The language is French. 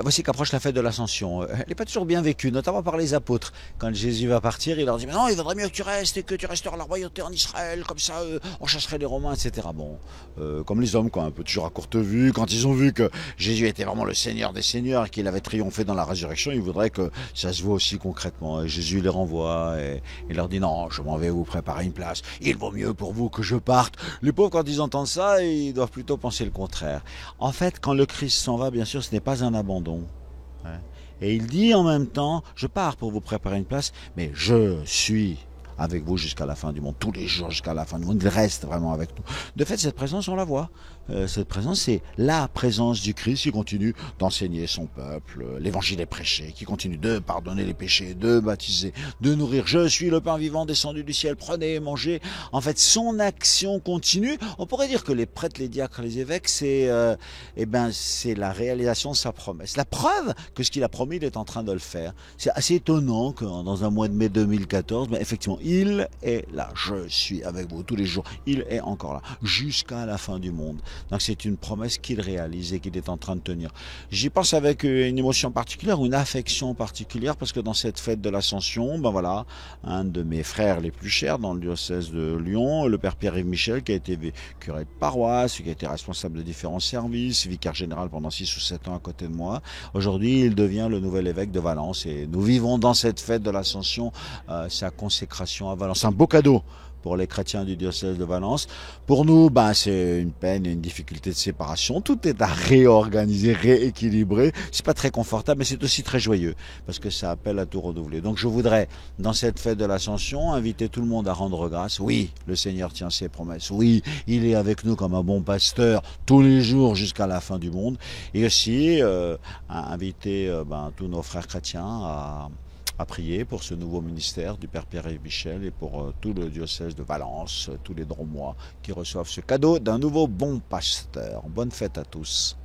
Voici qu'approche la fête de l'Ascension. Elle n'est pas toujours bien vécue, notamment par les apôtres. Quand Jésus va partir, il leur dit: mais non, il vaudrait mieux que tu restes et que tu resteras la royauté en Israël, comme ça on chasserait les Romains, etc. Bon, comme les hommes, quoi, un peu toujours à courte vue. Quand ils ont vu que Jésus était vraiment le Seigneur des Seigneurs, qu'il avait triomphé dans la résurrection, ils voudraient que ça se voit aussi concrètement. Et Jésus les renvoie et il leur dit: non, je m'en vais vous préparer une place. Il vaut mieux pour vous que je parte. Les pauvres, quand ils entendent ça, ils doivent plutôt penser le contraire. En fait, quand le Christ s'en va, bien sûr, ce n'est pas un abandon. Ouais. Et il dit en même temps: je pars pour vous préparer une place, mais je suis avec vous jusqu'à la fin du monde, tous les jours jusqu'à la fin du monde. Il reste vraiment avec nous. De fait, cette présence, on la voit. Cette présence, c'est la présence du Christ qui continue d'enseigner son peuple. L'évangile est prêché, qui continue de pardonner les péchés, de baptiser, de nourrir. Je suis le pain vivant descendu du ciel, prenez et mangez. En fait, son action continue. On pourrait dire que les prêtres, les diacres, les évêques, c'est la réalisation de sa promesse. La preuve que ce qu'il a promis, il est en train de le faire. C'est assez étonnant que dans un mois de mai 2014, effectivement, il est là. Je suis avec vous tous les jours. Il est encore là, jusqu'à la fin du monde. Donc c'est une promesse qu'il réalise et qu'il est en train de tenir. J'y pense avec une émotion particulière, une affection particulière, parce que dans cette fête de l'Ascension, ben voilà, un de mes frères les plus chers dans le diocèse de Lyon, le père Pierre-Yves Michel, qui a été curé de paroisse, qui a été responsable de différents services, vicaire général pendant 6 ou 7 ans à côté de moi. Aujourd'hui, il devient le nouvel évêque de Valence et nous vivons dans cette fête de l'Ascension sa consécration à Valence. Un beau cadeau pour les chrétiens du diocèse de Valence. Pour nous, c'est une peine et une difficulté de séparation. Tout est à réorganiser, rééquilibrer. C'est pas très confortable, mais c'est aussi très joyeux, parce que ça appelle à tout renouveler. Donc je voudrais, dans cette fête de l'Ascension, inviter tout le monde à rendre grâce. Oui, le Seigneur tient ses promesses. Oui, il est avec nous comme un bon pasteur tous les jours jusqu'à la fin du monde. Et aussi, inviter tous nos frères chrétiens à prier pour ce nouveau ministère du Père Pierre-Yves Michel et pour tout le diocèse de Valence, tous les Dromois qui reçoivent ce cadeau d'un nouveau bon pasteur. Bonne fête à tous.